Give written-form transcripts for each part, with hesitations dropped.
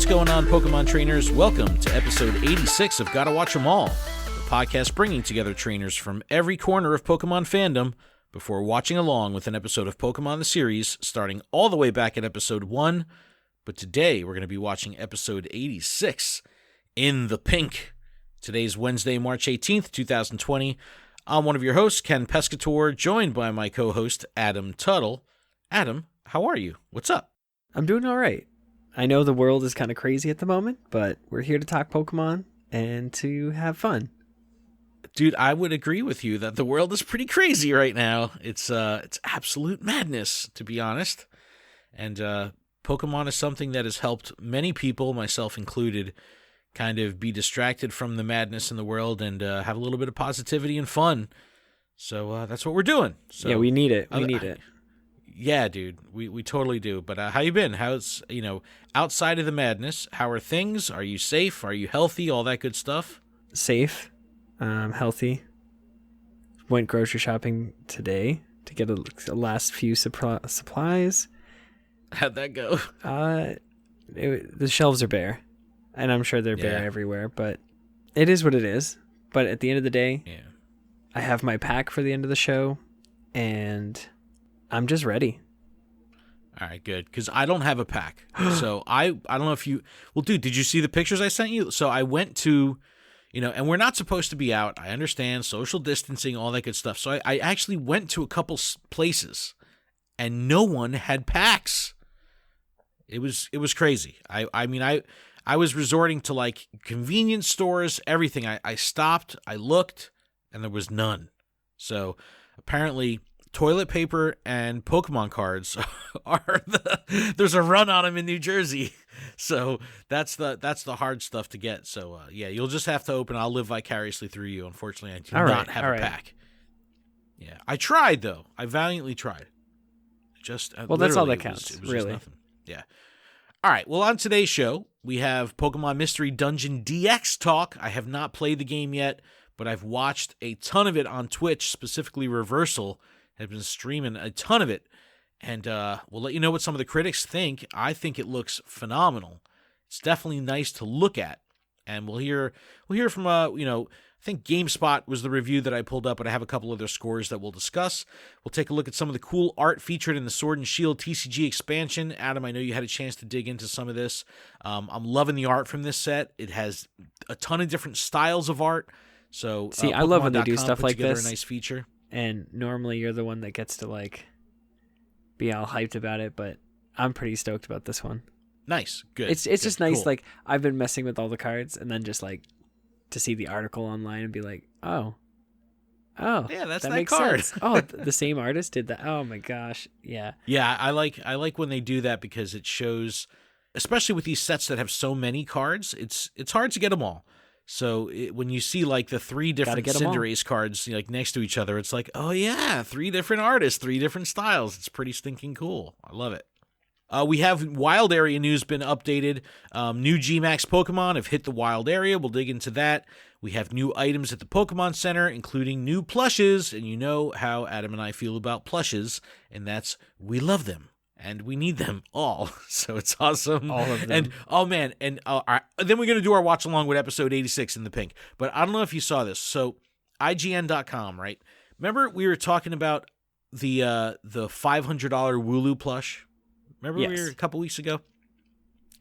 What's going on, Pokemon trainers? Welcome to episode 86 of Gotta Watch 'Em All, the podcast bringing together trainers from every corner of Pokemon fandom before watching along with an episode of Pokemon the series, starting all the way back at episode 1. But today, we're going to be watching episode 86, In the Pink. Today's Wednesday, March 18th, 2020. I'm one of your hosts, Ken Pescator, joined by my co-host, Adam Tuttle. Adam, how are you? What's up? I'm doing all right. I know the world is kind of crazy at the moment, but we're here to talk Pokemon and to have fun. Dude, I would agree with you that the world is pretty crazy right now. It's absolute madness, to be honest. And Pokemon is something that has helped many people, myself included, kind of be distracted from the madness in the world and have a little bit of positivity and fun. So that's what we're doing. So, yeah, we need it. We need it. Yeah, dude, we totally do. But how you been? How's, outside of the madness, how are things? Are you safe? Are you healthy? All that good stuff? Safe, healthy. Went grocery shopping today to get a last few supplies. How'd that go? The shelves are bare, and I'm sure they're bare everywhere, but it is what it is. But at the end of the day, I have my pack for the end of the show, and I'm just ready. All right, good, because I don't have a pack. So I don't know if you... Well, dude, did you see the pictures I sent you? So I went to, and we're not supposed to be out. I understand social distancing, all that good stuff. So I actually went to a couple places, and no one had packs. It was crazy. I mean, I was resorting to, like, convenience stores, everything. I stopped, I looked, and there was none. So apparently toilet paper and Pokemon cards there's a run on them in New Jersey. So that's the hard stuff to get. So you'll just have to open. I'll live vicariously through you. Unfortunately, I do not have a pack. Yeah, I tried though. I valiantly tried. That's all that counts. It was really. Just nothing. Yeah. All right. Well, on today's show, we have Pokemon Mystery Dungeon DX talk. I have not played the game yet, but I've watched a ton of it on Twitch, specifically Reversal. Has been streaming a ton of it, and we'll let you know what some of the critics think. I think it looks phenomenal. It's definitely nice to look at, and we'll hear from I think GameSpot was the review that I pulled up, but I have a couple other scores that we'll discuss. We'll take a look at some of the cool art featured in the Sword and Shield TCG expansion. Adam, I know you had a chance to dig into some of this. I'm loving the art from this set. It has a ton of different styles of art. So I love when they do stuff like this. A nice feature. And normally you're the one that gets to be all hyped about it, but I'm pretty stoked about this one. Nice, good. It's good, just nice. Cool. Like, I've been messing with all the cards, and then just to see the article online and be like, oh, yeah, that's that that makes card. Sense. Oh, the same artist did that. Oh my gosh, yeah. Yeah, I like when they do that because it shows, especially with these sets that have so many cards, it's hard to get them all. So when you see the 3 different Cinderace cards next to each other, it's like, oh yeah, 3 different artists, 3 different styles. It's pretty stinking cool. I love it. We have wild area news been updated. New G-Max Pokemon have hit the wild area. We'll dig into that. We have new items at the Pokemon Center, including new plushes. And you know how Adam and I feel about plushes, and that's we love them. And we need them all. So it's awesome. All of them. And, oh, man. And then we're going to do our watch along with episode 86 in the pink. But I don't know if you saw this. So IGN.com, right? Remember we were talking about the $500 Wooloo plush? Remember we were a couple weeks ago?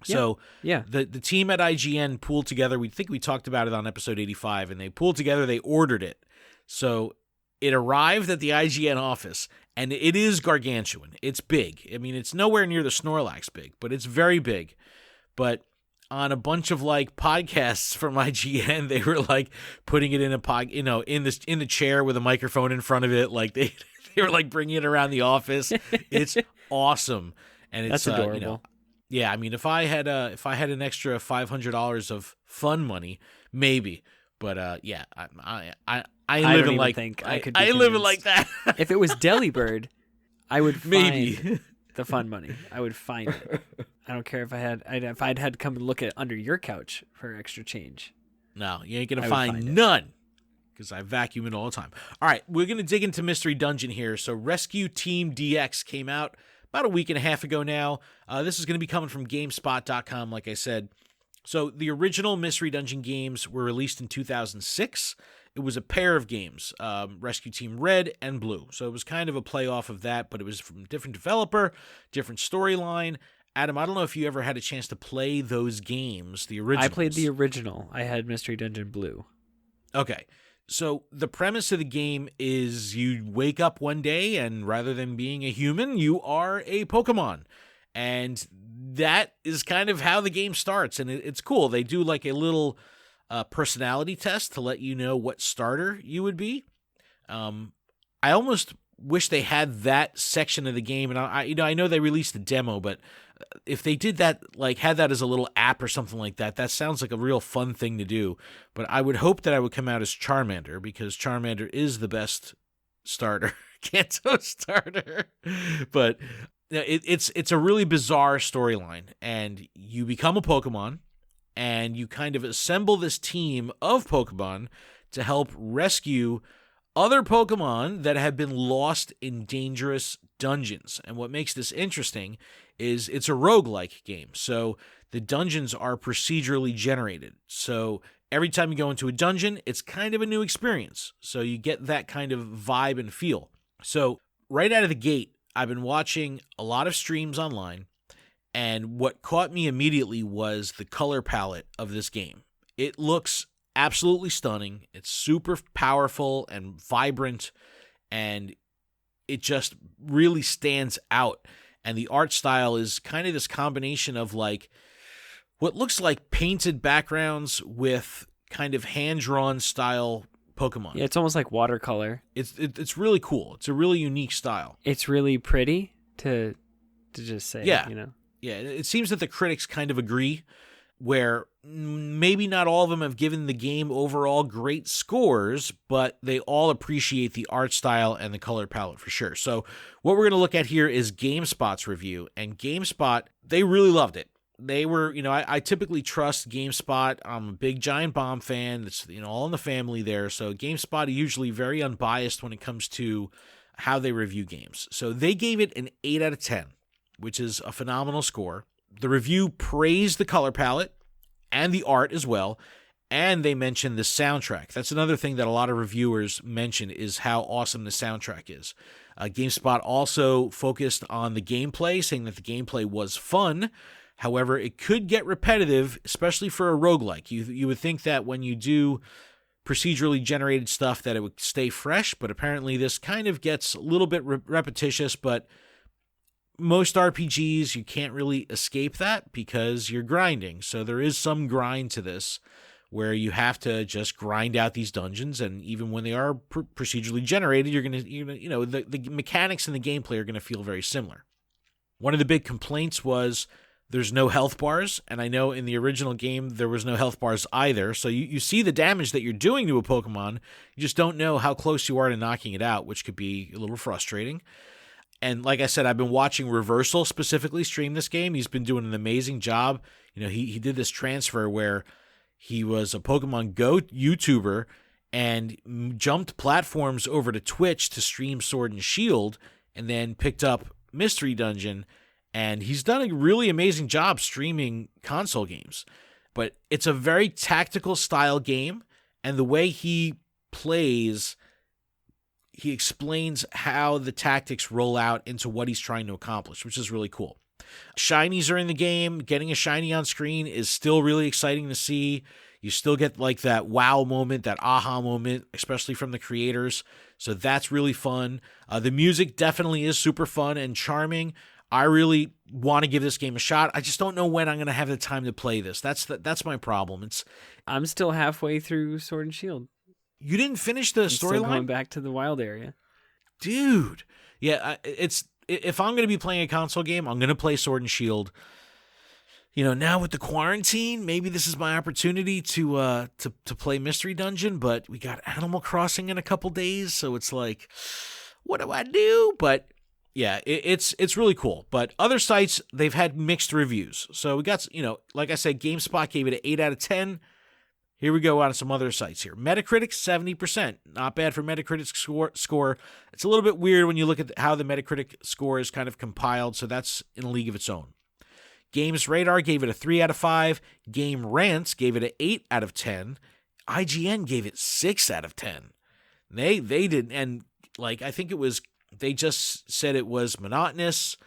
So the team at IGN pooled together. We think we talked about it on episode 85. And they pooled together. They ordered it. So it arrived at the IGN office. And it is gargantuan. It's big. I mean, it's nowhere near the Snorlax big, but it's very big. But on a bunch of podcasts from IGN, they were putting it in in the chair with a microphone in front of it. They were bringing it around the office. It's awesome, and it's that's adorable. Yeah, I mean, if I had an extra $500 of fun money, maybe. But I live in I live it like that. If it was Delibird, I would maybe find the fun money. I would find it. I don't care if I'd had to come and look at under your couch for extra change. No, you ain't gonna find none because I vacuum it all the time. All right, we're gonna dig into Mystery Dungeon here. So Rescue Team DX came out about a week and a half ago now. This is going to be coming from GameSpot.com, like I said. So the original Mystery Dungeon games were released in 2006. It was a pair of games, Rescue Team Red and Blue. So it was kind of a playoff of that, but it was from a different developer, different storyline. Adam, I don't know if you ever had a chance to play those games, the originals. I played the original. I had Mystery Dungeon Blue. Okay. So the premise of the game is you wake up one day and rather than being a human, you are a Pokemon. And that is kind of how the game starts. And it's cool. They do like a little personality test to let you know what starter you would be. I almost wish they had that section of the game. And I know they released the demo, but if they did that, like had that as a little app or something like that, that sounds like a real fun thing to do. But I would hope that I would come out as Charmander, because Charmander is the best starter, Kanto starter. But it's a really bizarre storyline, and you become a Pokemon, and you kind of assemble this team of Pokemon to help rescue other Pokemon that have been lost in dangerous dungeons. And what makes this interesting is it's a roguelike game. So the dungeons are procedurally generated. So every time you go into a dungeon, it's kind of a new experience. So you get that kind of vibe and feel. So right out of the gate, I've been watching a lot of streams online, and what caught me immediately was the color palette of this game. It looks absolutely stunning. It's super powerful and vibrant, and it just really stands out. And the art style is kind of this combination of like what looks like painted backgrounds with kind of hand-drawn style Pokemon. Yeah, it's almost like watercolor. It's really cool. It's a really unique style. It's really pretty to just say, yeah. you know. Yeah, it seems that the critics kind of agree, where maybe not all of them have given the game overall great scores, but they all appreciate the art style and the color palette for sure. So what we're going to look at here is GameSpot's review, and GameSpot, they really loved it. They were, I typically trust GameSpot. I'm a big Giant Bomb fan. It's, all in the family there. So GameSpot are usually very unbiased when it comes to how they review games. So they gave it an 8 out of 10, which is a phenomenal score. The review praised the color palette and the art as well, and they mentioned the soundtrack. That's another thing that a lot of reviewers mention, is how awesome the soundtrack is. GameSpot also focused on the gameplay, saying that the gameplay was fun. However, it could get repetitive, especially for a roguelike. You would think that when you do procedurally generated stuff that it would stay fresh, but apparently this kind of gets a little bit repetitious, but most RPGs, you can't really escape that because you're grinding. So there is some grind to this where you have to just grind out these dungeons, and even when they are procedurally generated, you're going to, the mechanics and the gameplay are going to feel very similar. One of the big complaints was there's no health bars, and I know in the original game there was no health bars either, so you see the damage that you're doing to a Pokemon, you just don't know how close you are to knocking it out, which could be a little frustrating. And like I said, I've been watching Reversal specifically stream this game. He's been doing an amazing job. He did this transfer where he was a Pokemon Go YouTuber and jumped platforms over to Twitch to stream Sword and Shield, and then picked up Mystery Dungeon. And he's done a really amazing job streaming console games. But it's a very tactical style game, and the way he plays, he explains how the tactics roll out into what he's trying to accomplish, which is really cool. Shinies are in the game. Getting a shiny on screen is still really exciting to see. You still get like that wow moment, that aha moment, especially from the creators. So that's really fun. The music definitely is super fun and charming. I really want to give this game a shot. I just don't know when I'm going to have the time to play this. That's my problem. I'm still halfway through Sword and Shield. You didn't finish the storyline? Still going back to the wild area. Dude. Yeah, if I'm going to be playing a console game, I'm going to play Sword and Shield. Now with the quarantine, maybe this is my opportunity to play Mystery Dungeon, but we got Animal Crossing in a couple days, so it's like, what do I do? But yeah, it's really cool. But other sites, they've had mixed reviews. So we got, like I said, GameSpot gave it an 8 out of 10. Here we go on some other sites here. Metacritic, 70%. Not bad for Metacritic score. It's a little bit weird when you look at how the Metacritic score is kind of compiled, so that's in a league of its own. Games Radar gave it a 3 out of 5. Game Rants gave it an 8 out of 10. IGN gave it 6 out of 10. They did, and like I think it was, they just said it was monotonous,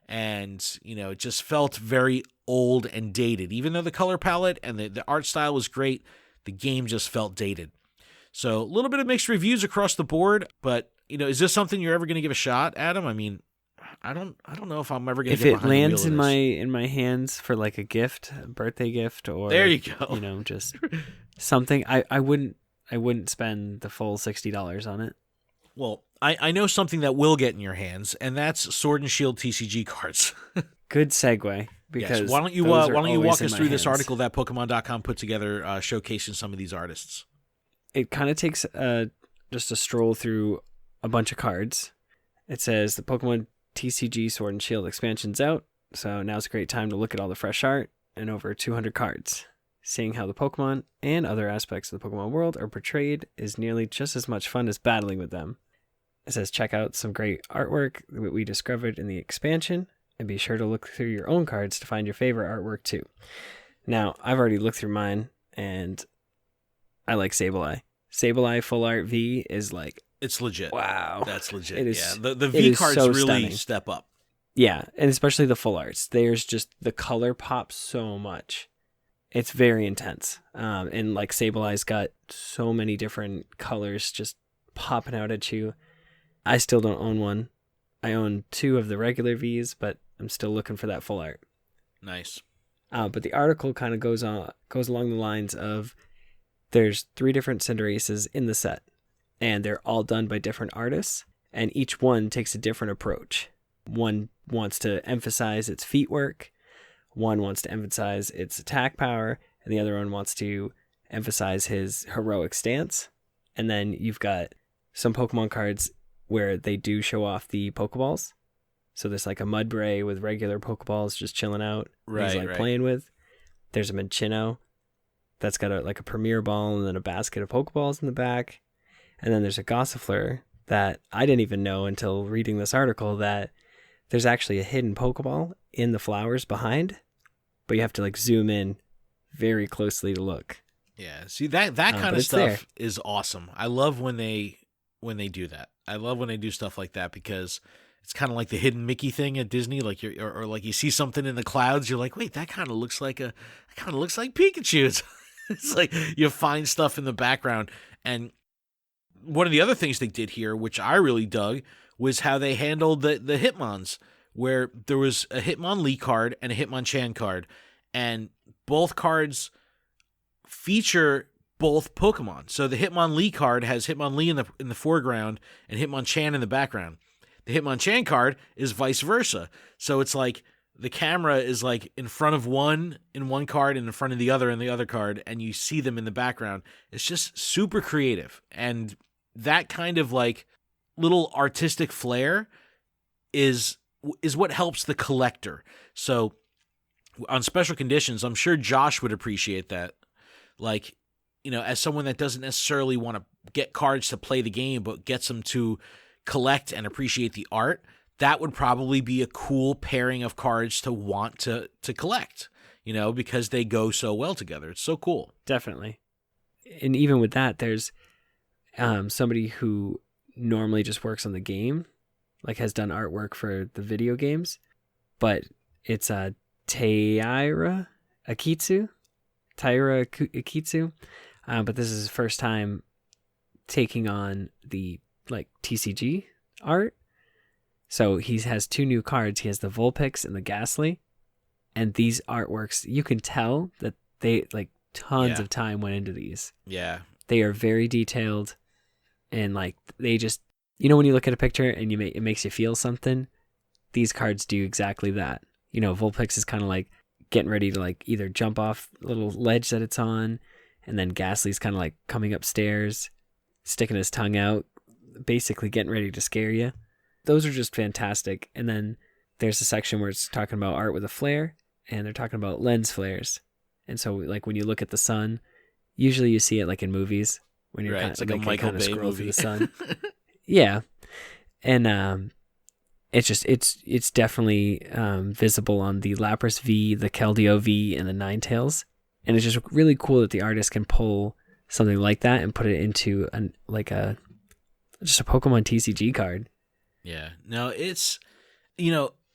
and it just felt very old and dated. Even though the color palette and the art style was great, the game just felt dated. So a little bit of mixed reviews across the board, but is this something you're ever going to give a shot, Adam? I mean, I don't know if I'm ever going to get behind the wheel of this. If it lands in my hands for like a gift, a birthday gift, or there you go, just something, I wouldn't spend the full $60 on it. Well, I know something that will get in your hands, and that's Sword and Shield TCG cards. Good segue. Because yes. Why don't you walk us through this article that Pokemon.com put together, showcasing some of these artists? It kind of takes just a stroll through a bunch of cards. It says the Pokemon TCG Sword and Shield expansion's out, so now's a great time to look at all the fresh art and over 200 cards. Seeing how the Pokemon and other aspects of the Pokemon world are portrayed is nearly just as much fun as battling with them. It says check out some great artwork that we discovered in the expansion, and be sure to look through your own cards to find your favorite artwork too. Now, I've already looked through mine, and I like Sableye. Sableye Full Art V is like... It's legit. Wow. That's legit. It is, yeah, the V cards so really stunning. Step up. Yeah, and especially the full arts. There's just, the color pops so much. It's very intense. And like Sableye's got so many different colors just popping out at you. I still don't own one. I own 2 of the regular Vs, but I'm still looking for that full art. Nice. But the article kind of goes along the lines of there's 3 different Cinderaces in the set, and they're all done by different artists, and each one takes a different approach. One wants to emphasize its feet work, one wants to emphasize its attack power, and the other one wants to emphasize his heroic stance. And then you've got some Pokemon cards where they do show off the Pokeballs. So there's like a Mudbray with regular Pokeballs just chilling out. Right, he's playing with. There's a Minccino that's got a Premier Ball and then a basket of Pokeballs in the back. And then there's a Gossifleur that I didn't even know until reading this article that there's actually a hidden Pokeball in the flowers behind, but you have to zoom in very closely to look. Yeah, see that kind of stuff is awesome. I love when they do that. I love when they do stuff like that because it's kind of like the hidden Mickey thing at Disney. Like or like you see something in the clouds, you're like, wait, that kind of looks like Pikachu. It's like you find stuff in the background. And one of the other things they did here, which I really dug, was how they handled the Hitmons, where there was a Hitmonlee card and a Hitmonchan card, and both cards feature both Pokemon. So the Hitmonlee card has Hitmonlee in the foreground and Hitmonchan in the background. The Hitmonchan card is vice versa. So it's like the camera is like in front of one in one card and in front of the other in the other card, and you see them in the background. It's just super creative, and that kind of like little artistic flair is what helps the collector. So on special conditions, I'm sure Josh would appreciate that. Like, as someone that doesn't necessarily want to get cards to play the game, but gets them to collect and appreciate the art, that would probably be a cool pairing of cards to want to collect, because they go so well together. It's so cool. Definitely. And even with that, there's somebody who normally just works on the game, like has done artwork for the video games, but it's Taira Akitsu. But this is his first time taking on the TCG art. So he has 2 new cards. He has the Vulpix and the Ghastly. And these artworks, you can tell that they tons of time went into these. Yeah. They are very detailed, and they just, when you look at a picture and it makes you feel something, these cards do exactly that. Vulpix is kind of getting ready to either jump off the little ledge that it's on, and then Ghastly's kind of coming upstairs, sticking his tongue out, basically getting ready to scare you. Those are just fantastic. And then there's a section where it's talking about art with a flare, and they're talking about lens flares. And so when you look at the sun, Usually you see it like in movies when you're Right, kind it's of like a Michael Bay scroll through movie. the sun. Yeah, and it's definitely visible on the Lapras V, the Keldeo V, and the Ninetales, and it's just really cool that the artist can pull something like that and put it into just a Pokemon TCG card. Yeah. No, it's,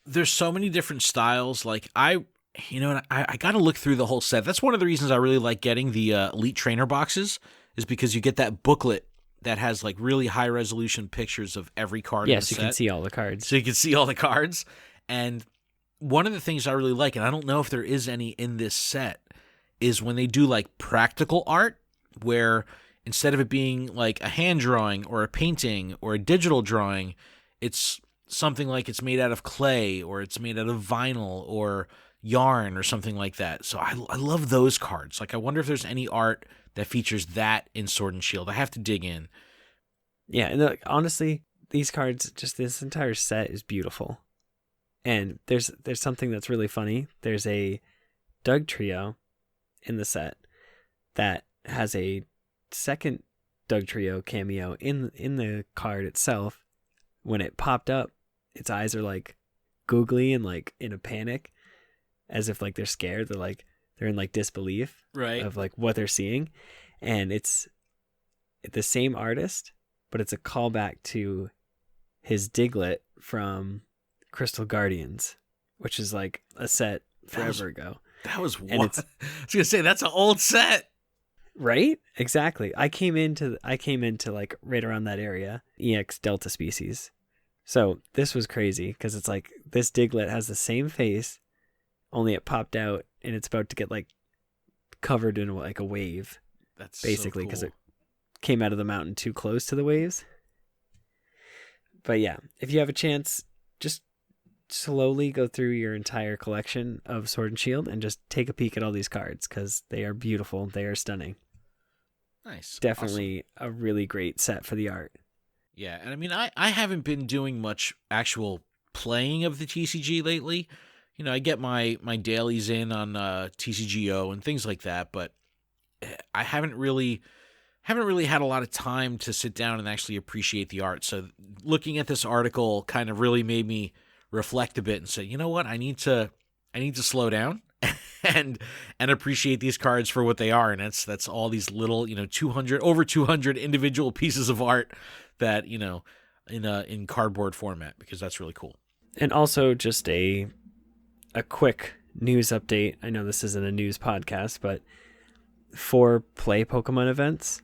there's so many different styles. Like I got to look through the whole set. That's one of the reasons I really like getting the Elite Trainer boxes, is because you get that booklet that has like really high resolution pictures of every card in the set. Yes, you can see all the cards. So you can see all the cards. And one of the things I really like, and I don't know if there is any in this set, is when they do like practical art, where instead of it being like a hand drawing or a painting or a digital drawing, it's something like it's made out of clay or it's made out of vinyl or yarn or something like that. So I love those cards. Like, I wonder if there's any art that features that in Sword and Shield. I have to dig in. Yeah, and honestly, these cards, just this entire set is beautiful. And there's something that's really funny. There's a Doug trio in the set that has a second Doug trio cameo in the card itself. When it popped up, its eyes are like googly and like in a panic, as if like they're scared. They're in like disbelief, right, of like what they're seeing. And it's the same artist, but it's a callback to his Diglett from Crystal Guardians, which is like a set forever ago. That was what? I was gonna say, that's an old set. Right? Exactly. I came into like right around that area, EX Delta species. So this was crazy because it's like this Diglett has the same face, only it popped out and it's about to get like covered in like a wave. That's basically because it came out of the mountain too close to the waves. But yeah, if you have a chance, just slowly go through your entire collection of Sword and Shield and just take a peek at all these cards because they are beautiful. They are stunning. Nice. Definitely awesome. A really great set for the art. Yeah, and I mean, I haven't been doing much actual playing of the TCG lately. I get my dailies in on TCGO and things like that, but I haven't really had a lot of time to sit down and actually appreciate the art. So looking at this article kind of really made me reflect a bit and say, you know what, I need to slow down and appreciate these cards for what they are. And that's all these little, 200 individual pieces of art that, in cardboard format, because that's really cool. And also just a quick news update. I know this isn't a news podcast, but for Play Pokemon events,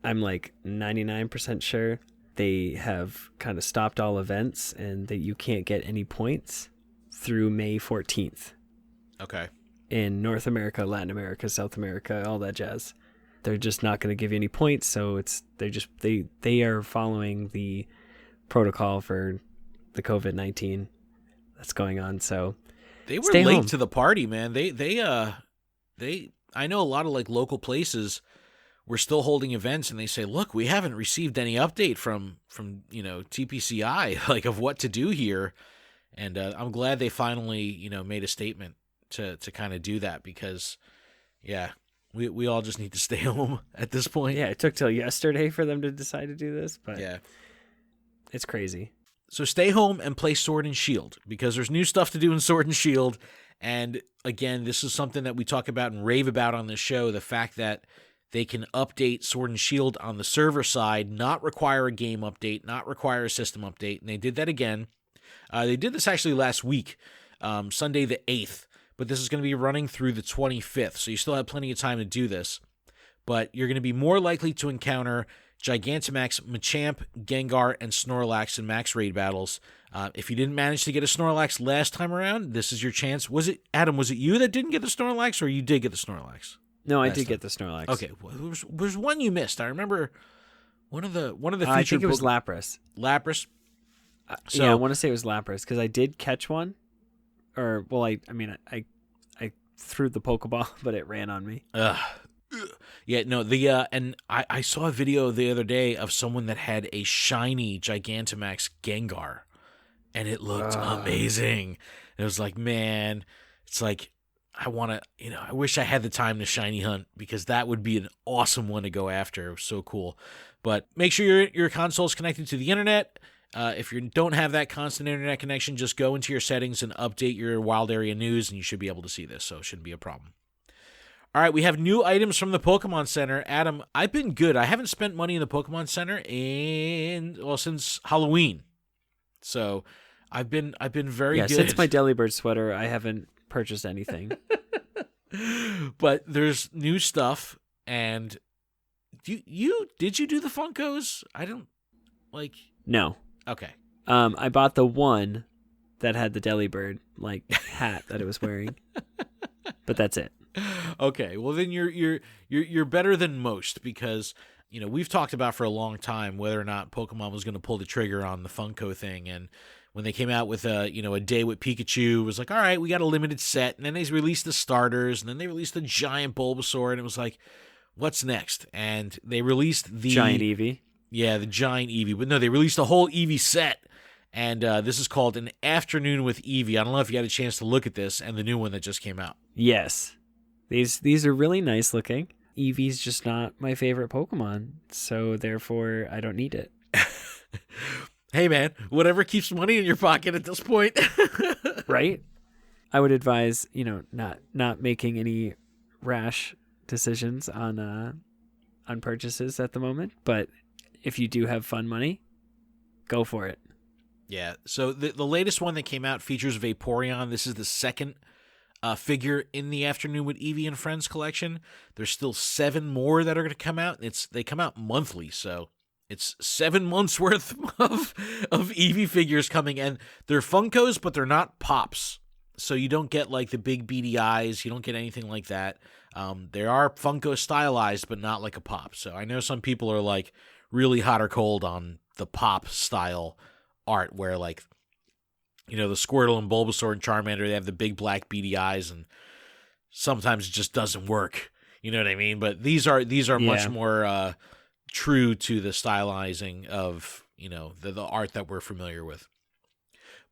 I'm like 99% sure they have kind of stopped all events and that you can't get any points through May 14th. Okay. In North America, Latin America, South America, all that jazz. They're just not going to give you any points, so they are following the protocol for the COVID-19 that's going on. So they were late to the party, man. They I know a lot of like local places were still holding events, and they say, look, we haven't received any update from TPCI like of what to do here. And I'm glad they finally made a statement to kind of do that, because yeah, we all just need to stay home at this point. Yeah, it took till yesterday for them to decide to do this, but yeah, it's crazy. So stay home and play Sword and Shield, because there's new stuff to do in Sword and Shield. And again, this is something that we talk about and rave about on this show, the fact that they can update Sword and Shield on the server side, not require a game update, not require a system update. And they did that again. They did this actually last week, Sunday the 8th, but this is going to be running through the 25th. So you still have plenty of time to do this. But you're going to be more likely to encounter Gigantamax, Machamp, Gengar, and Snorlax in max raid battles. If you didn't manage to get a Snorlax last time around, this is your chance. Was it you that didn't get the Snorlax, or you did get the Snorlax? No, I did get the Snorlax. Okay, well, there's one you missed. I remember one of the featured. I think it was Lapras. Lapras. So, yeah, I want to say it was Lapras because I did catch one, or well, I threw the Pokeball, but it ran on me. Yeah, no, and I saw a video the other day of someone that had a shiny Gigantamax Gengar, and it looked amazing. It was like, man, it's like I want to, I wish I had the time to shiny hunt because that would be an awesome one to go after. It was so cool. But make sure your console is connected to the internet. If you don't have that constant internet connection, just go into your settings and update your wild area news, and you should be able to see this, so it shouldn't be a problem. All right, we have new items from the Pokémon Center. Adam, I've been good. I haven't spent money in the Pokémon Center since Halloween. So I've been very good. Since my Delibird sweater, I haven't purchased anything. But there's new stuff, and did you do the Funkos? I don't No. Okay. I bought the one that had the Delibird hat that it was wearing, but that's it. Okay, well then you're better than most because we've talked about for a long time whether or not Pokemon was going to pull the trigger on the Funko thing, and when they came out with a day with Pikachu, it was like, all right, we got a limited set, and then they released the starters, and then they released the giant Bulbasaur, and it was like, what's next? And they released the giant Eevee. Yeah, the giant Eevee, but no, they released a whole Eevee set. And this is called An Afternoon with Eevee. I don't know if you had a chance to look at this and the new one that just came out. Yes. These are really nice looking. Eevee's just not my favorite Pokemon, so therefore I don't need it. Hey man, whatever keeps money in your pocket at this point. Right? I would advise, not making any rash decisions on purchases at the moment, but if you do have fun money, go for it. Yeah, so the latest one that came out features Vaporeon. This is the second figure in the Afternoon with Eevee and Friends collection. There's still 7 more that are going to come out. They come out monthly, so it's 7 months worth of Eevee figures coming, and they're Funkos, but they're not Pops. So you don't get the big beady eyes. You don't get anything like that. They are Funko stylized, but not like a Pop. So I know some people are really hot or cold on the Pop style art where the Squirtle and Bulbasaur and Charmander, they have the big black beady eyes, and sometimes it just doesn't work. You know what I mean? But these are much more true to the stylizing of the art that we're familiar with.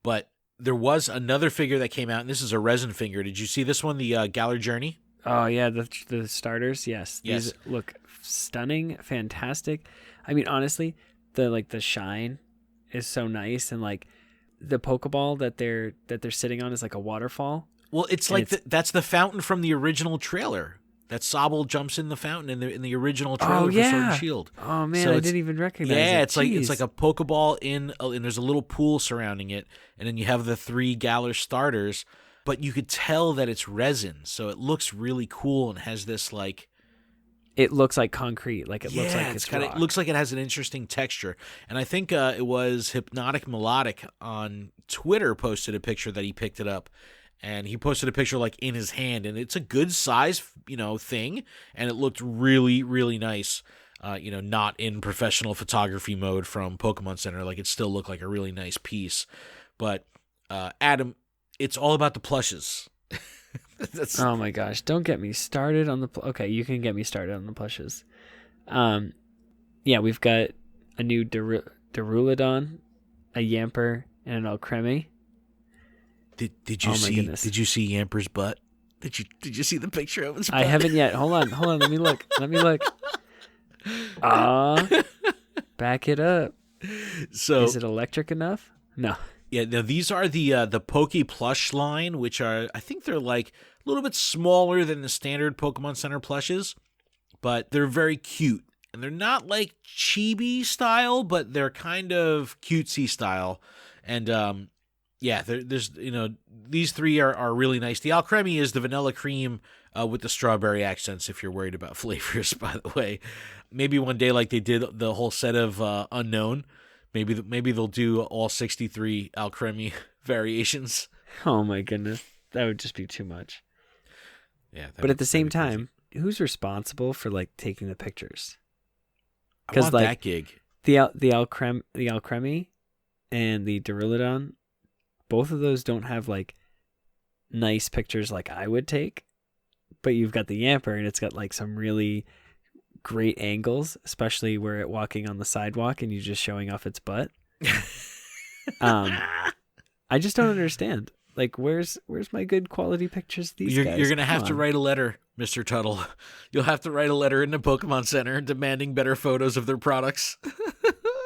But there was another figure that came out, and this is a resin figure. Did you see this one, the Galar Journey? Oh yeah, the starters. Yes, these look stunning, fantastic. I mean, honestly, the shine is so nice, and the Pokeball that they're sitting on is like a waterfall. Well, it's that's the fountain from the original trailer. That Sobble jumps in the fountain in the original trailer for Sword and Shield. Oh man, I didn't even recognize it. Yeah, it's like a Pokeball and there's a little pool surrounding it, and then you have the 3 Galar starters, but you could tell that it's resin, so it looks really cool and has this it looks like concrete, looks like it's rock. It looks like it has an interesting texture. And I think it was Hypnotic Melodic on Twitter posted a picture that he picked it up. And he posted a picture in his hand, and it's a good size, thing, and it looked really, really nice. Not in professional photography mode from Pokémon Center. It still looked like a really nice piece. But Adam, it's all about the plushes. Oh my gosh! Don't get me started on the. Okay, you can get me started on the plushes. Yeah, we've got a new Duraludon, a Yamper, and an Alcremie. Did you see? Goodness. Did you see Yamper's butt? Did you see the picture of his butt? I haven't yet. Hold on. Let me look. Back it up. So is it electric enough? No. Yeah, now these are the Poké Plush line, which are, I think they're a little bit smaller than the standard Pokemon Center plushes, but they're very cute. And they're not chibi style, but they're kind of cutesy style. And there's these 3 are really nice. The Alcremie is the vanilla cream with the strawberry accents, if you're worried about flavors, by the way. Maybe one day they did the whole set of Unknown. Maybe they'll do all 63 Alcremie variations. Oh my goodness, that would just be too much. Yeah, but at the same time, who's responsible for taking the pictures? Because that gig, the Alcremie and the Duraludon, both of those don't have nice pictures I would take. But you've got the Yamper, and it's got some really great angles, especially where it walking on the sidewalk and you just showing off its butt. I just don't understand. Like, where's my good quality pictures of these guys? You're going to have to write a letter, Mr. Tuttle. You'll have to write a letter into Pokémon Center demanding better photos of their products.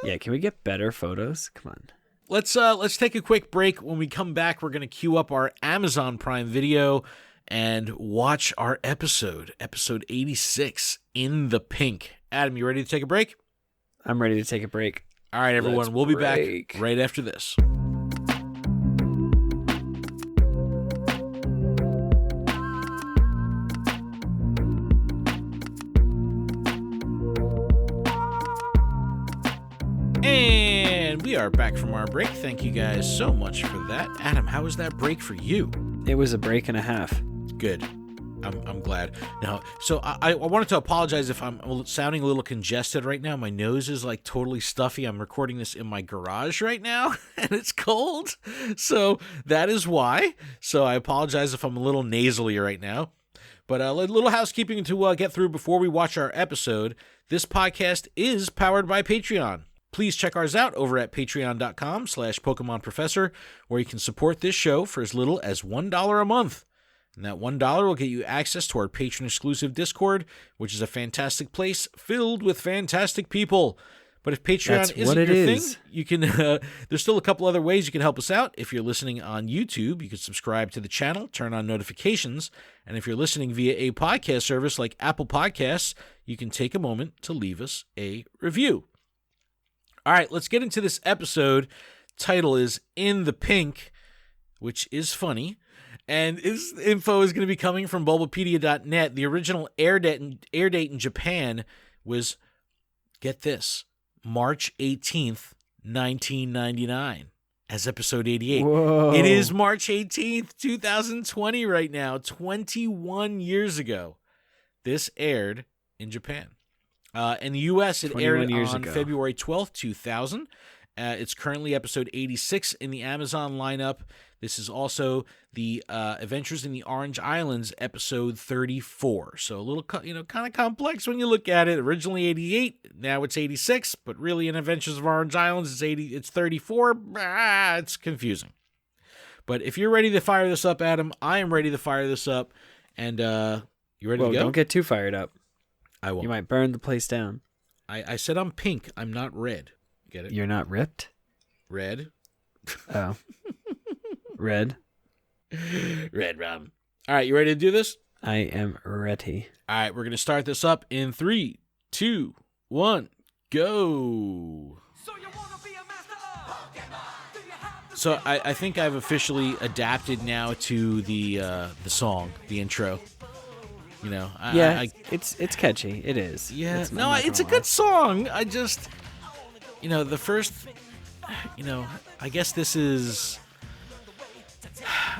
Yeah, can we get better photos? Come on. Let's take a quick break. When we come back, we're going to queue up our Amazon Prime Video and watch our episode 86, In the Pink. Adam, you ready to take a break? I'm ready to take a break. All right, everyone. We'll be back right after this. And we are back from our break. Thank you guys so much for that. Adam, how was that break for you? It was a break and a half. Good. I'm glad. Now, so I wanted to apologize if I'm sounding a little congested right now. My nose is like totally stuffy. I'm recording this in my garage right now, and it's cold. So that is why. So I apologize if I'm a little nasally right now. But a little housekeeping to get through before we watch our episode. This podcast is powered by Patreon. Please check ours out over at patreon.com/PokemonProfessor, where you can support this show for as little as $1 a month. And that $1 will get you access to our patron-exclusive Discord, which is a fantastic place filled with fantastic people. But if Patreon isn't your thing, you can. There's still a couple other ways you can help us out. If you're listening on YouTube, you can subscribe to the channel, turn on notifications, and if you're listening via a podcast service like Apple Podcasts, you can take a moment to leave us a review. All right, let's get into this episode. Title is In the Pink, which is funny. And this info is going to be coming from Bulbapedia.net. The original air date in Japan was, get this, March 18th, 1999, as episode 88. Whoa. It is March 18th, 2020 right now, 21 years ago. This aired in Japan. In the U.S., it aired on February 12th, 2000. It's currently episode 86 in the Amazon lineup. This is also the Adventures in the Orange Islands, episode 34. So a little, kind of complex when you look at it. Originally 88, now it's 86, but really in Adventures of Orange Islands, it's 34. It's confusing. But if you're ready to fire this up, Adam, I am ready to fire this up. And you ready to go? Don't get too fired up. I won't. You might burn the place down. I said I'm pink. I'm not red. Get it? You're not ripped? Red. Oh. Red. Red rum. All right, you ready to do this? I am ready. All right, we're going to start this up in 3, 2, 1, go. So I think I've officially adapted now to the song, the intro. It's catchy. It is. Yeah, it's a good song. I just, the first, I guess this is,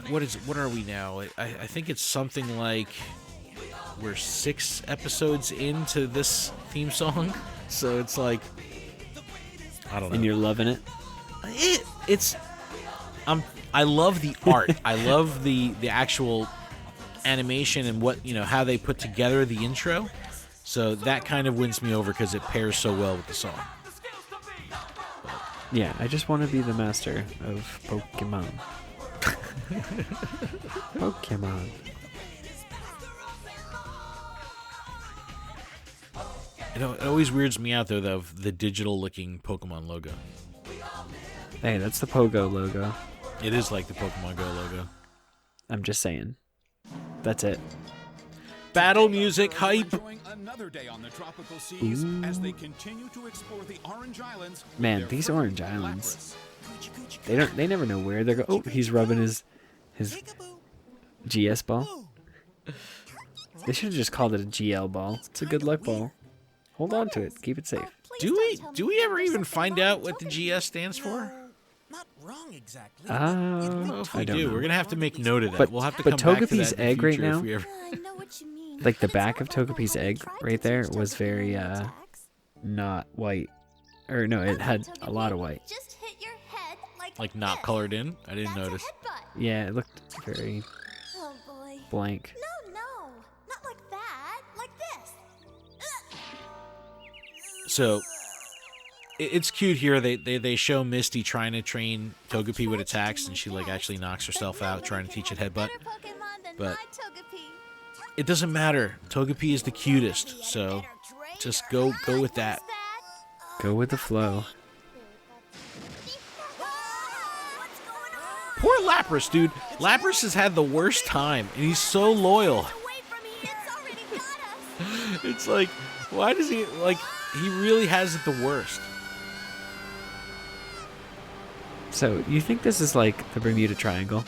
what are we now? I think it's something like we're 6 episodes into this theme song, so it's like, I don't know. And you're loving it? I love the art. I love the actual animation and what how they put together the intro, so that kind of wins me over because it pairs so well with the song. Yeah, I just want to be the master of Pokemon. Pokemon. It always weirds me out though, the digital looking Pokemon logo. Hey, that's the Pogo logo. It is like the Pokemon Go logo. I'm just saying. That's it. Battle music hype. Another day on the tropical seas as they continue to explore the Orange Islands. Man, these Orange Islands. They never know where they're going. Oh, he's rubbing his GS ball. They should have just called it a GL ball. It's a good luck ball. Hold on to it. Keep it safe. Do we ever even find out what the GS stands for? Not wrong exactly. I don't know if we do. We're gonna have to make note of that. But, we'll have to come back to Togepi's that in egg the right future now, if we ever... like the back of Togepi's egg right there was very not white, or no, it had a lot of white. Just hit your head like not colored in. I didn't notice. Yeah, it looked very blank. No, not like that. Like this. So it's cute here. They show Misty trying to train Togepi with attacks, and she like actually knocks herself out trying to teach it headbutt. But it doesn't matter. Togepi is the cutest, so just go with that. Go with the flow. Poor Lapras, dude. Lapras has had the worst time, and he's so loyal. It's like, why does he, like, he really has it the worst. So, you think this is like the Bermuda Triangle?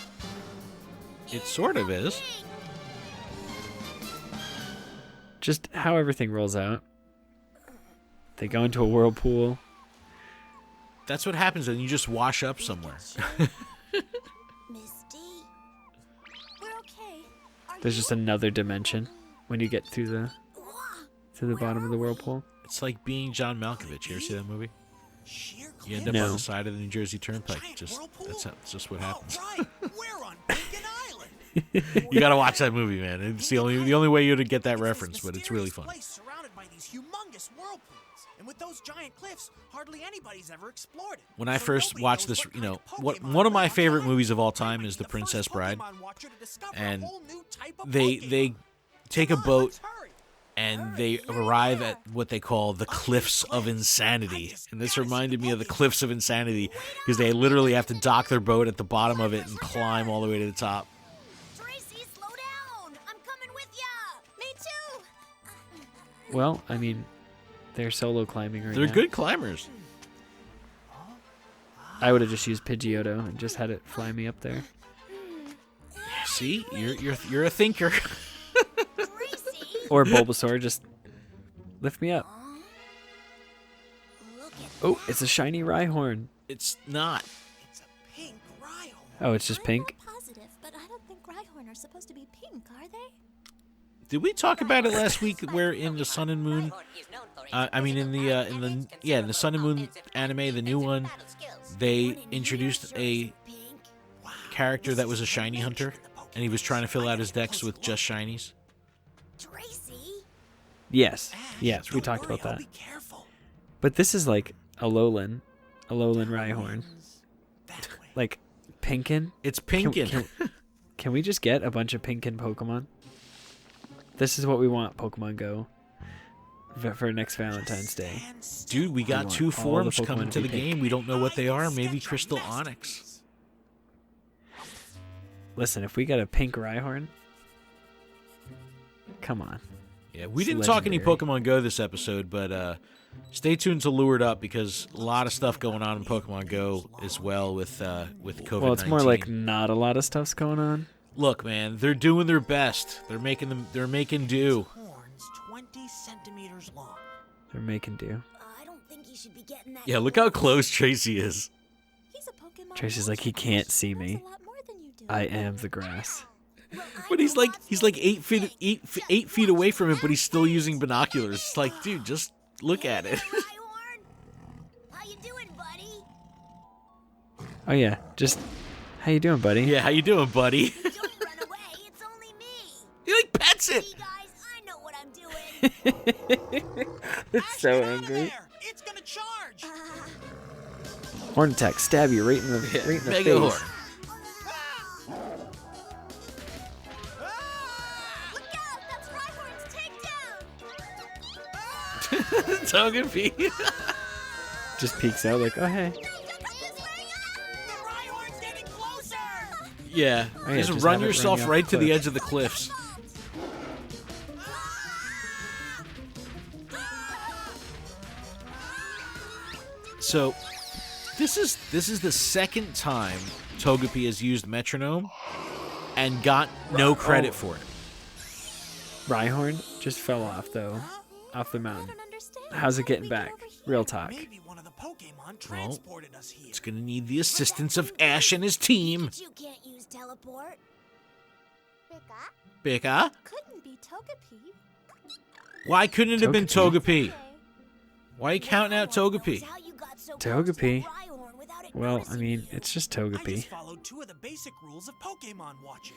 It sort of is. Just how everything rolls out. They go into a whirlpool. That's what happens, and you just wash up somewhere. Misty, we're okay. There's just another dimension when you get through the bottom of the whirlpool. It's like being John Malkovich. You ever see that movie? You end up No. on the side of the New Jersey Turnpike. That's just what happens. We're on Beacon Island. You gotta watch that movie, man. It's the only way you to get that reference, but it's really fun. Surrounded by these humongous whirlpools, and with those giant cliffs, hardly anybody's ever explored it. When I first watched this, one of my favorite movies of all time is The Princess Bride, and they take a boat and they arrive at what they call the Cliffs of Insanity. And this reminded me of the Cliffs of Insanity because they literally have to dock their boat at the bottom of it and climb all the way to the top. Tracy, slow down. I'm coming with ya. Me too. Well, I mean, they're solo climbing right now. They're good climbers. I would have just used Pidgeotto and just had it fly me up there. See, you're a thinker. Or Bulbasaur, just lift me up. Oh, it's a shiny Rhyhorn. It's not. It's a pink Rhyhorn. Oh, it's just pink? I'm more positive, but I don't think Rhyhorn are supposed to be pink, are they? Did we talk about it last week? Where in the Sun and Moon? In the Sun and Moon anime, the new one, they introduced a character that was a shiny hunter, and he was trying to fill out his decks with just shinies. Tracy. Yes. Yes, we talked about that. But this is like a Alolan Rhyhorn. Like, Pinkin? It's Pinkin. Can we just get a bunch of Pinkin Pokemon? This is what we want, Pokemon Go, for next Valentine's Day. Dude, we got want 2 all the forms Pokemon coming to to the be pink. game. We don't know what they are. Maybe Crystal Onyx. Listen, if we got a pink Rhyhorn, come on. Yeah, we It's didn't talk any legendary. Pokemon Go this episode, but stay tuned to Lured Up because a lot of stuff going on in Pokemon Go as well with COVID-19. Well, it's more like not a lot of stuff's going on. Look, man, they're doing their best. They're making do. Horns 20 centimeters long. They're making do. I don't think he should be getting that. Yeah, look how close Tracy is. He's a Pokemon. Tracy's like, he can't see me. I am the grass. But he's like 8 feet away from it, but he's still using binoculars. It's like, dude, just look at it. Rhyhorn, how you doing, buddy? Oh yeah, just how you doing, buddy? Yeah, how you doing, buddy? Don't run away. It's only me. He like pets it. See, guys, I know what I'm doing. It's so angry. It's gonna charge. Horn attack, stab you right in the Mega face. Horn. Look out! That's Rhyhorn's takedown. Togepi. Just peeks out like, oh hey. The Rhyhorn's getting closer. Yeah, Oh, yeah, just just run have it run yourself you off right the to the cliff. edge of the cliffs. So, this is the second time Togepi has used Metronome and got no credit for it. Rhyhorn just fell off though, off the I mountain. don't understand. How's it getting We back? over here. Real talk. Maybe one of the Pokemon transported us here. It's gonna need the assistance of Ash and his team. You can't use teleport. Pika? Couldn't be Togepi. Why couldn't it have been Togepi. Togepi? Why are you counting out Togepi? Togepi? Well, I mean, it's just I Togepi. just followed 2 of the basic rules of Pokemon watching.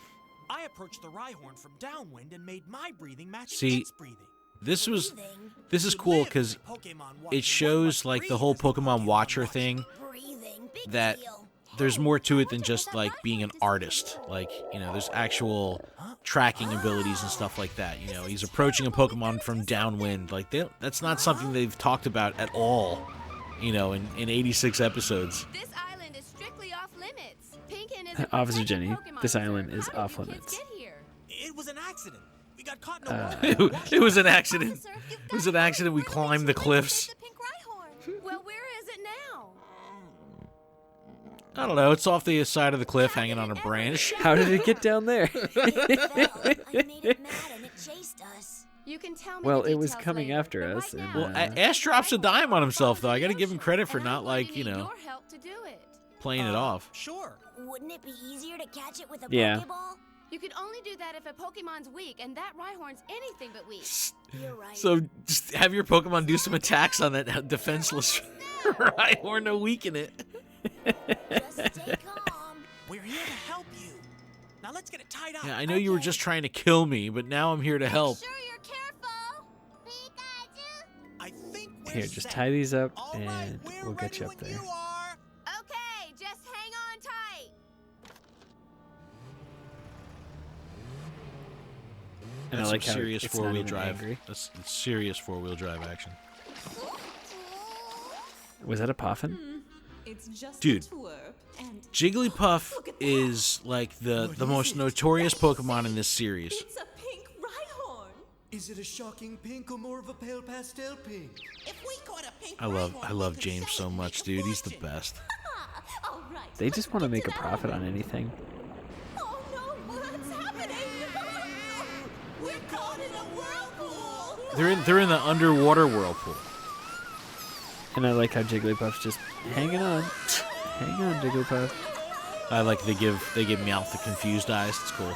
I approached the Rhyhorn from downwind and made my breathing match See, its breathing. this is cool because it shows like the whole Pokemon Watcher thing, that there's more to it than just like being an artist. Like, you know, there's actual tracking abilities and stuff like that. You know, he's approaching a Pokemon from downwind. Like, that's not something they've talked about at all, you know, in 86 episodes. This island is strictly off limits. Pinkin is Officer Jenny, this island is off limits. It was an accident. We got caught in a whirlpool. It was an accident. It was an accident. We climbed the cliffs. Well, where is it now? I don't know. It's off the side of the cliff, hanging on a branch. How did it get down there? I made it mad and it chased us. You can tell me Well, the it was details coming later, after but us, right and, now, Well, Ash drops a dime on himself, though. I got to give him credit for and not, I'm like, going you to need know, your help to do it. playing it off. Sure. Wouldn't it be easier to catch it with a Yeah. Pokeball? You can only do that if a Pokemon's weak, and that Rhyhorn's anything but weak. You're right. So just have your Pokemon do some attacks on that defenseless Rhyhorn to weaken it. Just stay calm. We're here to help you. Now let's get it tied up. Yeah, I know you were just trying to kill me, but now I'm here to help. Sure you're careful. Pikachu. I think we're Here, just set. tie these up, All right, and we're we'll get ready you up when there. You are. Okay, just hang on tight. And I That's like some how serious it's not four-wheel even drive. angry. That's serious four-wheel drive action. Was that a Poffin? It's just Dude, a tour, and Jigglypuff Look at that. is like the most notorious Pokemon in this series. it's a pink Rhyhorn. Is it a shocking pink or more of a pale pastel pink? If we caught a pink I love Rhyhorn, we could James sell so it and much, make a dude. He's the fortune. best. All right. They just want to make a profit on anything. Oh no! What's happening? We're caught in a whirlpool. They're in the underwater whirlpool. And I like how Jigglypuff's just hanging on. Hang on, Jigglypuff. I like they give Meowth the confused eyes. It's cool.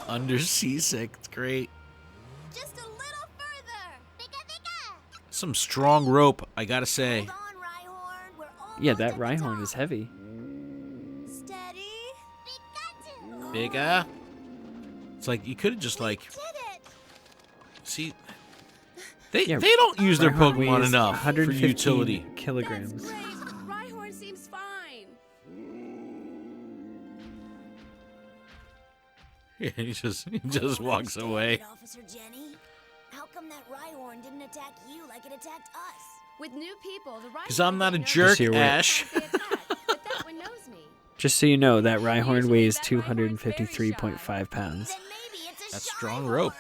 Under seasick. It's great. Just a little further. Pika Pika. Some strong rope, I gotta say. Hold on, Rhyhorn. We're almost Yeah, that at the Rhyhorn top. is heavy. Steady. Pikachu. Bigger. It's like you could have just like Did it. see. They Yeah, don't use their Rhyhorn Pokemon weighs enough for 115 utility. kilograms. That's great. Rhyhorn seems fine. Yeah, he just walks away. Officer Jenny, how come that Rhyhorn didn't attack you like it attacked us? With new people, the Rhyhorn 'Cause I'm not a knows jerk, you're right. Ash. they attack, but that one knows me. Just so you know, that Rhyhorn Usually weighs that Rhyhorn's very 253.5 pounds. Then maybe it's a That's shy strong rope.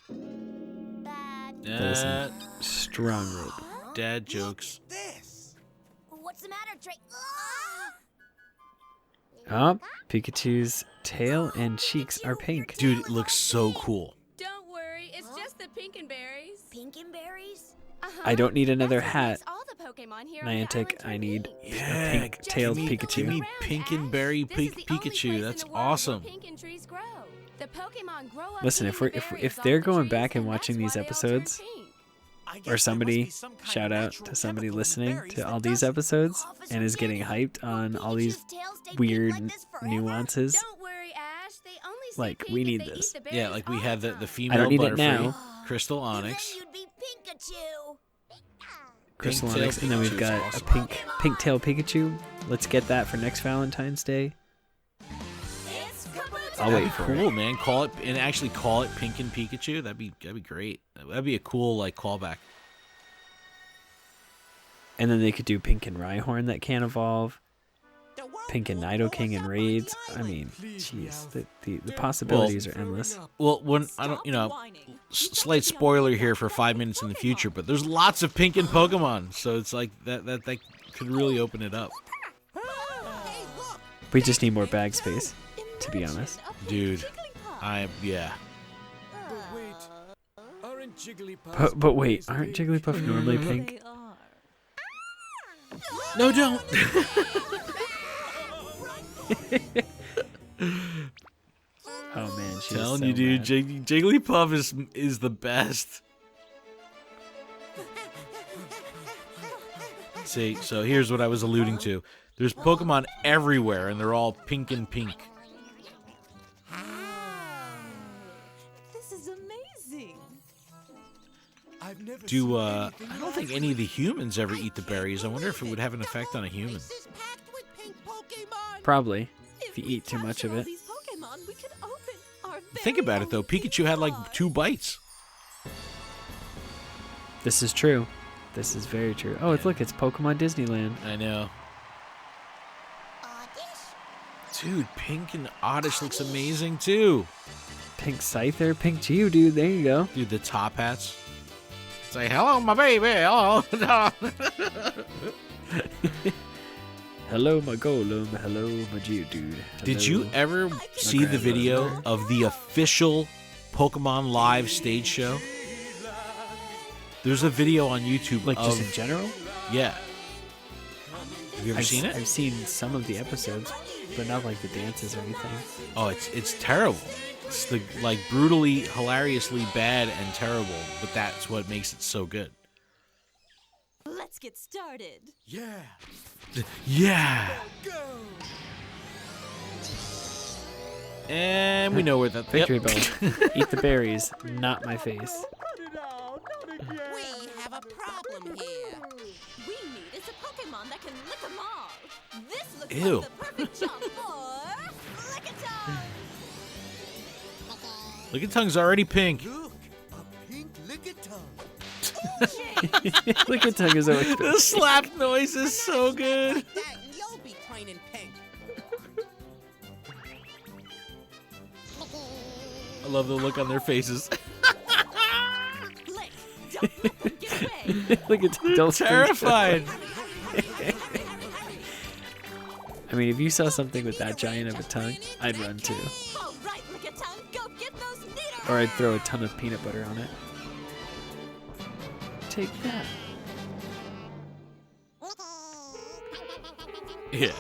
horn. Bad. That is Uh, some strong rope. dad jokes. This. What's the matter, Trey? Oh, Pikachu's tail and cheeks are pink. Dude, it looks so cool. Don't worry, it's just the Pinkenberries. Pinkenberries? I don't need another That's what hat. makes all the Pokemon here on the Niantic, island I turn need pink. a pink-tailed give me Pikachu. Pinkenberry This is the only Pikachu. place That's in the world awesome. where Pinken trees grow. The Pokemon grow up Listen, eating if we're the if berries off they're the going trees, back and and watching that's these why they all turn episodes, pink. I guess or there must somebody be some kind of shout out natural to somebody chemical in listening berries to that all these does it. episodes Officer and is getting Jenny, hyped on will all these Pikachu's tail stay pink weird like this forever? nuances. Don't worry, Ash. They only stay Like, pink we if need they eat this. the Yeah, berries like we all have the the time. female I don't need it Butterfree, now. Crystal And Onyx. then you'd be Pikachu. Crystal Pink-tailed Onyx, and then we've Pikachu's got awesome. a pink-tailed Pikachu. Let's get that for next Valentine's Day. I'll That'd wait be for cool, it. man. Call it and actually call it Pink and Pikachu. That'd be great. That'd be a cool like callback. And then they could do Pink and Rhyhorn that can't evolve. The Pink and whirlpool Nidoking was and up on the raids. I island. mean, Please, jeez, Meowth. the possibilities are endless. Well, when I don't, slight spoiler here for 5 minutes in the future, but there's lots of pink in Pokemon, so it's like that could really open it up, Hey, look. We just need more bag space, to be honest. dude. Yeah. But wait, aren't Jigglypuff? But wait, aren't Jigglypuff normally pink? They are. No, don't. Oh man, she's Telling so you, dude, mad. Jigglypuff is the best. See, so here's what I was alluding to. There's Pokemon everywhere, and they're all pink and pink. Do I don't think any of the humans ever eat the berries. I wonder if it would have an effect on a human. This is packed with pink Pokemon. Probably, if you eat too much of it. These Pokemon, we could open our Think about it though. Pikachu had like 2 bites. This is true. This is very true. Oh, look, it's Pokemon Disneyland. I know. Dude, Pink and Oddish looks amazing too. Pink Scyther, Pink Geodude. There you go. Dude, the top hats. Say hello, my baby. Hello. Hello, my Golem. Hello, my Geodude. Did you ever see the video of the official Pokemon Live stage show? There's a video on YouTube Like, of, just in general? Yeah. Have you ever seen it? I've seen some of the episodes, but not like the dances or anything. Oh, it's terrible. It's the like brutally, hilariously bad and terrible, but that's what makes it so good. Let's get started. Yeah. Yeah. Go. And we know where that Victory bell. Eat the berries, not my face. We have a problem here. We need is a Pokemon that can lick 'em all. This looks Ew. like the perfect job for Lickitung. Lickitun's already pink. Look, a pink Lickitung. Lickitung is always The slap noise is so good. Like that, and you'll be turning pink. I love the look on their faces. Lick. Don't let them get away. Lickitung. Don't spring- Terrified. I mean, if you saw something with that giant of a tongue, I'd run too. All right, Lickitung, go get those needles. Or I'd throw a ton of peanut butter on it. Take that. Yeah.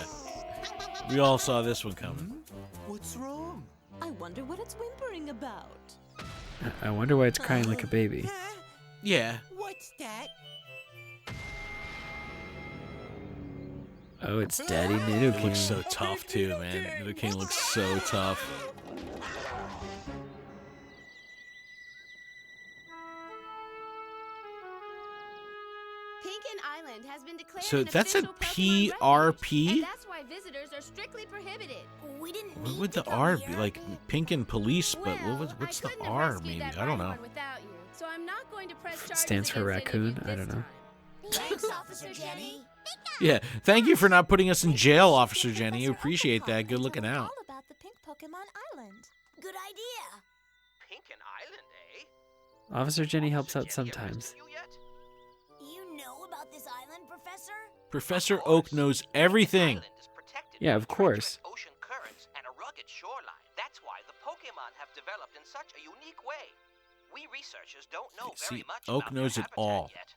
We all saw this one coming. What's wrong? I wonder what it's whimpering about. I wonder why it's crying like a baby. Huh? Yeah. What's that? Oh, it's Daddy It Nidoking. looks so tough too, man. Nidoking looks so tough. Pinkin Island has been declared So an that's an official Pokemon PRP? refuge, and that's why visitors are strictly prohibited. We didn't What need would to the come R here. be? Like pink and police, but Well, what's I the couldn't have R rescued maybe? that I don't know. Rhyhorn without you, so I'm not going to press charges Stands for against any of you raccoon? I this don't know. time. Thanks, Officer Jenny. Yeah, thank you for not putting us in jail, Officer Jenny. Appreciate that. Good looking out. All about the Pink Pokemon Island. Good idea. Pinkin Island, eh? Officer Jenny helps out sometimes. You know about this island, Professor? Professor Oak knows everything. Yeah, of course. Ocean currents and a rugged shoreline. That's why the Pokemon have developed in such a unique way. We researchers don't know See, very much Oak about knows their it all. habitat yet.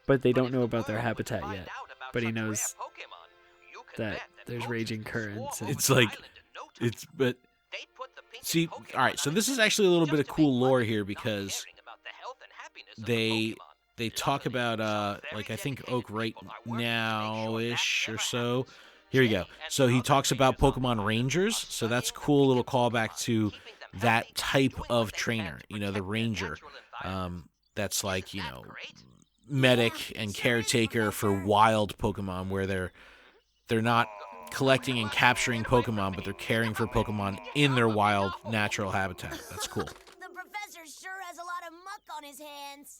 But they But don't if know the about their world would habitat find yet. out about But he such rare knows Pokemon, you can that bet there's poachers raging would currents swarm and- It's over the like- island in no time. It's but They'd put the Pinkin see, Pokemon all right. So this is on actually a little bit of just to cool make lore money, here not because caring about the health and happiness of the they Pokemon. talk about like I think Oak right now-ish or so. Here you go. So he talks about Pokemon Rangers. So that's a cool little callback to that type of trainer. You know, the Ranger. That's like, you know, medic and caretaker for wild Pokemon, where they're not collecting and capturing Pokemon, but they're caring for Pokemon in their wild natural habitat. That's cool. The professor sure has a lot of muck on his hands.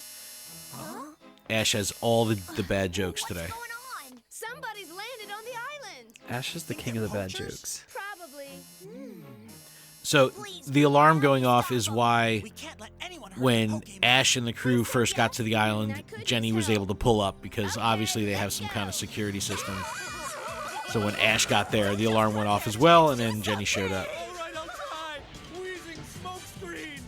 Huh? Ash has all the bad jokes today. What's going on? Somebody's landed on the island. Ash is the king of the bad jokes. Probably. So the alarm going off is why We can't let anyone hurt when the Pokemon. Ash and the crew first got to the island, Jenny was able to pull up because obviously they have some kind of security system. So when Ash got there, the alarm went off as well, and then Jenny showed up. All right, I'll try. Wheezing smoke screen.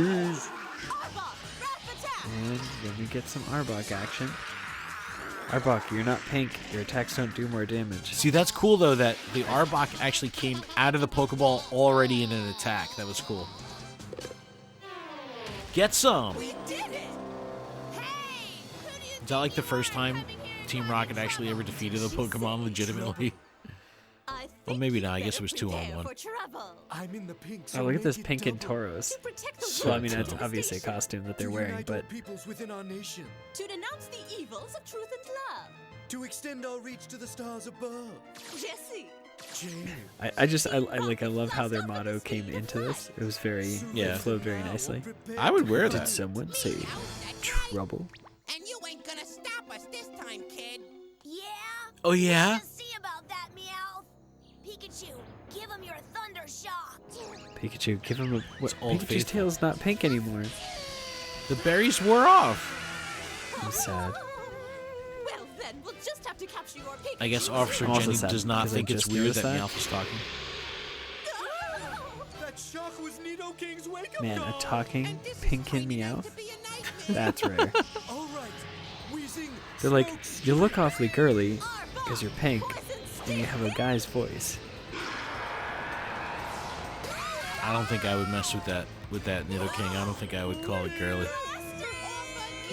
Arbok, Wrath Attack. And then we get some Arbok action. Arbok, you're not pink. Your attacks don't do more damage. See, that's cool though that the Arbok actually came out of the Pokeball already in an attack. That was cool. Get some. We did it! Is that like the first time Team Rocket actually ever defeated a Pokemon legitimately? I Well, maybe not. I guess it was 2-on-1. I'm in the pink. Oh, look at this pink and Tauros. So Well, I mean, that's cool. obviously a costume that they're wearing, but peoples within our nation. To denounce the evils of truth and love. To extend our reach to the stars above. Jesse. I love how their motto came into this. It was very, Yeah. it flowed very nicely. I would wear Did that. someone say trouble? And you ain't gonna stop us this time, kid. Yeah? Oh, yeah? Let's see about that, Meowth. Pikachu, give him your thunder shock. Pikachu, give him a... What? Old Pikachu's Faithful. tail's not pink anymore. The berries wore off. I'm sad. Well then, we'll just have to capture your Pikachu. I guess Officer I'm also Jenny sad does not because I think it's just weird noticed that that. Meowth is talking. That shock was Nido King's wake up Man, a call. talking pink and Meowth? That's rare. All right. Wheezing. They're like, Strokes. you look awfully girly because you're pink and you have a guy's voice. I don't think I would mess with that Nido King. I don't think I would call it girly.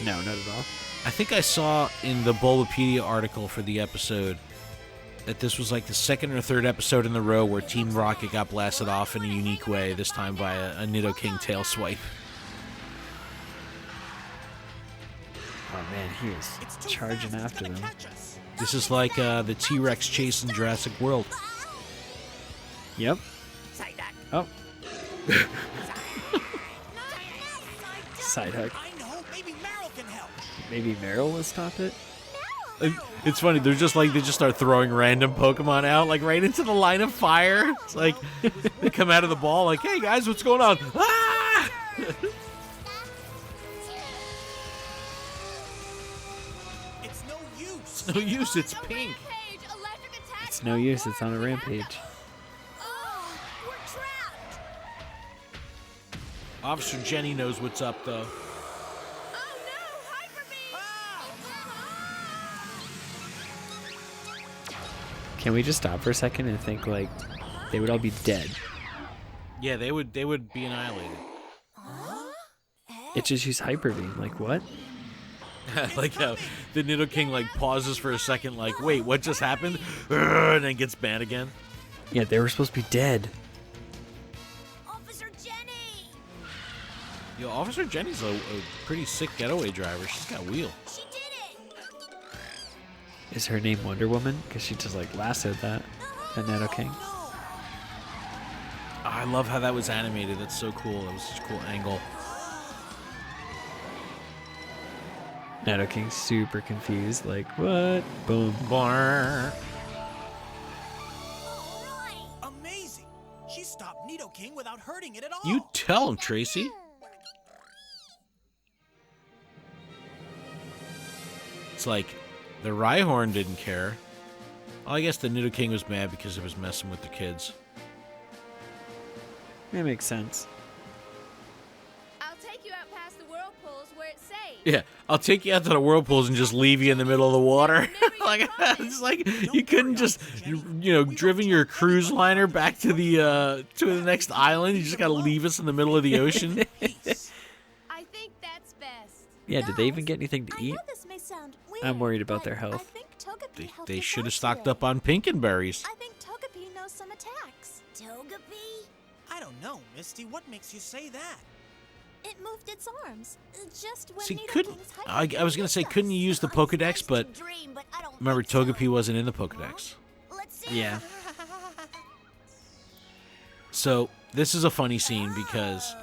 No, not at all. I think I saw in the Bulbapedia article for the episode that this was like the second or third episode in the row where Team Rocket got blasted off in a unique way, this time by a Nido King tail swipe. Oh man, he was charging after them. This is like the T-Rex chase in Jurassic World. Yep. Oh. Side hook. I know. Maybe Meryl can help. Maybe Meryl will stop it? It's funny, they just start throwing random Pokemon out, like right into the line of fire. It's like they come out of the ball like, hey guys, what's going on? Ah! It's no use. No use, it's pink. Rampage, electric attack. It's no use, it's on a rampage. Oh, we're trapped. Officer Jenny knows what's up though. Oh no, Hyper Beam! Can we just stop for a second and think like they would all be dead? Yeah, they would be annihilated. It just use Hyper Beam. Like what? Like how the Nido King like pauses for a second, like, wait, what just happened? And then gets banned again. Yeah, they were supposed to be dead. Officer Jenny. Yo, Officer Jenny's a pretty sick getaway driver. She's got wheel. She did it. Is her name Wonder Woman? Because she just like lassoed that Nido King. Oh, I love how that was animated. That's so cool. That was such a cool angle. Nido King's super confused. Like what? Boom. Barr. Amazing. She stopped Nido King without hurting it at all. You tell him, Tracy. It's like the Rhyhorn didn't care. Well, I guess the Nido King was mad because it was messing with the kids. That makes sense. I'll take you out past the whirlpools where it's safe. Yeah, I'll take you out to the whirlpools and just leave you in the middle of the water. Like it's like you couldn't just driven your cruise liner back to the next island. You just gotta leave us in the middle of the ocean. I think that's best. Yeah, did they even get anything to I eat? know this may sound weird, I'm worried about but their health. I think Togepi helped They us should out have stocked today. up on Pinkenberries. I think Togepi knows some attacks. Togepi? I don't know, Misty. What makes you say that? It moved its arms. Just when See, Nido couldn't King's hyper I was gonna say, couldn't you use the Pokedex? But Dream, but I don't remember, think so. Togepi wasn't in the Pokedex. Let's see. Yeah. So this is a funny scene because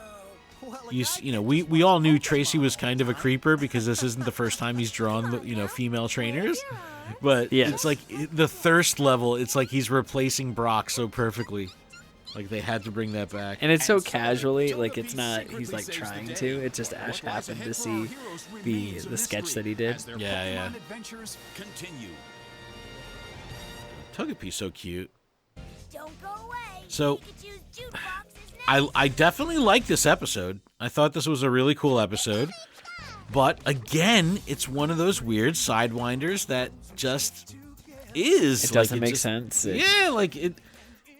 Well, we all knew Tracy was kind of a creeper because this isn't the first time he's drawn the female trainers. But Yes. it's like the thirst level. It's like he's replacing Brock so perfectly. Like they had to bring that back. And it's so casually, like it's not he's like trying to. It's just Ash happened to see the sketch that he did. Yeah. Adventures continue. Togepi's so cute. Don't go away. So, Pikachu's jukebox is next. I definitely like this episode. I thought this was a really cool episode. But again, it's one of those weird sidewinders that just is. It doesn't make just- sense. Yeah, like it.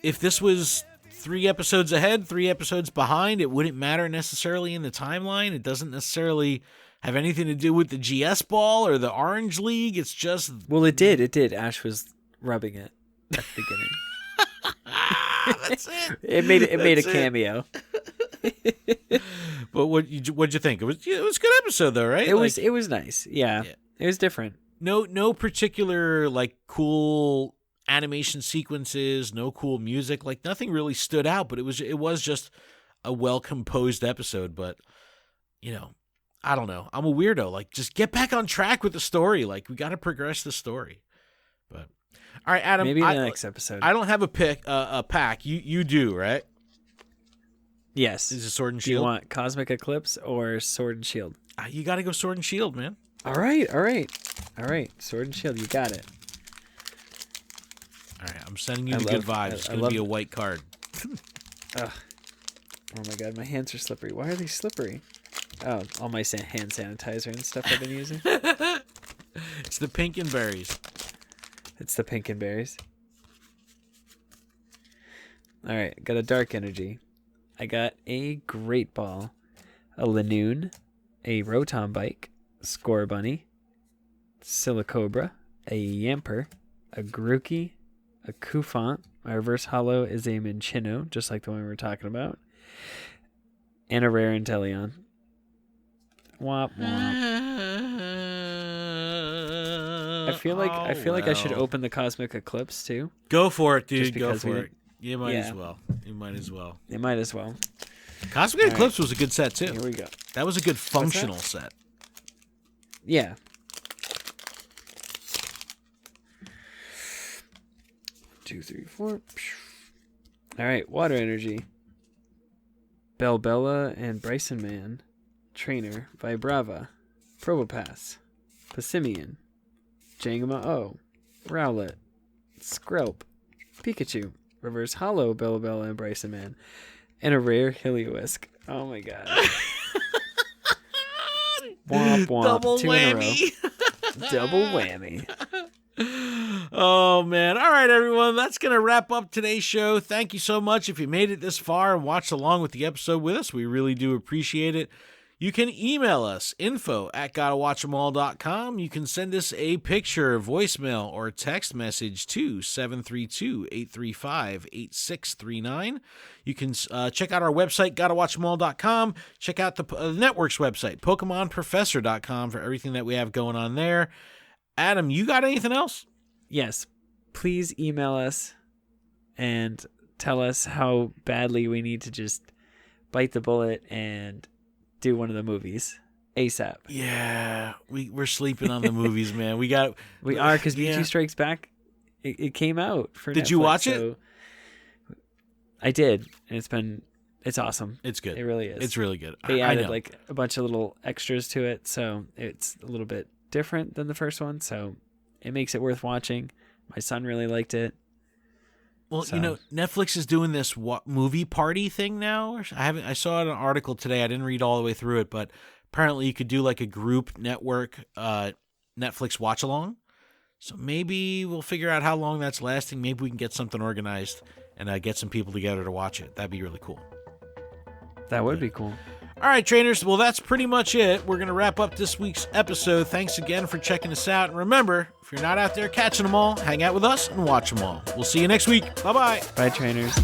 If this was 3 episodes ahead, 3 episodes behind, it wouldn't matter necessarily in the timeline. It doesn't necessarily have anything to do with the GS ball or the Orange League. It's just Well, it did. It did. Ash was rubbing it at the beginning. That's it. It made a cameo. But what'd you think? It was a good episode though, right? It was nice. Yeah. It was different. No particular like cool animation sequences, no cool music, like nothing really stood out, but it was just a well composed episode. But I don't know. I'm a weirdo. Like, just get back on track with the story. Like, we got to progress the story. But all right, Adam. Maybe in the next episode. I don't have a pack. You do, right? Yes. Is it Sword and Do you Shield? want Cosmic Eclipse or Sword and Shield? You got to go Sword and Shield, man. All right. Sword and Shield, you got it. All right, I'm sending you the good vibes. It's going to be a white card. Ugh. Oh my god, my hands are slippery. Why are they slippery? Oh, all my hand sanitizer and stuff I've been using. It's the pink and berries. It's the pink and berries. All right, got a Dark Energy. I got a Great Ball, a Lanoon, a Rotom Bike, Score Bunny, Silicobra, a Yamper, a Grookey, a Kufant. My reverse holo is a Minchino, just like the one we were talking about, and a rare Inteleon. Womp womp. I feel like I should open the Cosmic Eclipse too. Go for it, dude. Just Go because for it. You might as well. It might as well. Cosmic Eclipse was a good set too. Here we go. That was a good functional set. Yeah. Two, three, four. All right, Water Energy. Bellbella and Bryson Man. Trainer, Vibrava. Probopass. Passimian. Jangama-O. Rowlet. Skrelp. Pikachu. Reverse Holo Bellabella and Bryson Man. And a rare Heliolisk. Oh my god. Womp womp. Double 2 whammy. in a row. Double whammy. Oh man. All right, everyone. That's going to wrap up today's show. Thank you so much. If you made it this far and watched along with the episode with us, we really do appreciate it. You can email us, info@gottawatchemall.com. You can send us a picture, voicemail, or text message to 732-835-8639. You can check out our website, gottawatchemall.com. Check out the network's website, PokemonProfessor.com, for everything that we have going on there. Adam, you got anything else? Yes. Please email us and tell us how badly we need to just bite the bullet and do one of the movies ASAP. Yeah, we're sleeping on the movies, man. We are because Mewtwo Strikes Back. It came out for. Did Netflix, you watch it? I did, and it's awesome. It's good. It really is. It's really good. They added know. like a bunch of little extras to it, so it's a little bit different than the first one. So it makes it worth watching. My son really liked it. Well, Netflix is doing this movie party thing now. I saw an article today. I didn't read all the way through it, but apparently you could do like a group network Netflix watch along. So maybe we'll figure out how long that's lasting. Maybe we can get something organized and get some people together to watch it. That'd be really cool. That would be cool. All right, trainers. Well, that's pretty much it. We're going to wrap up this week's episode. Thanks again for checking us out. And remember, if you're not out there catching them all, hang out with us and watch them all. We'll see you next week. Bye-bye. Bye, trainers.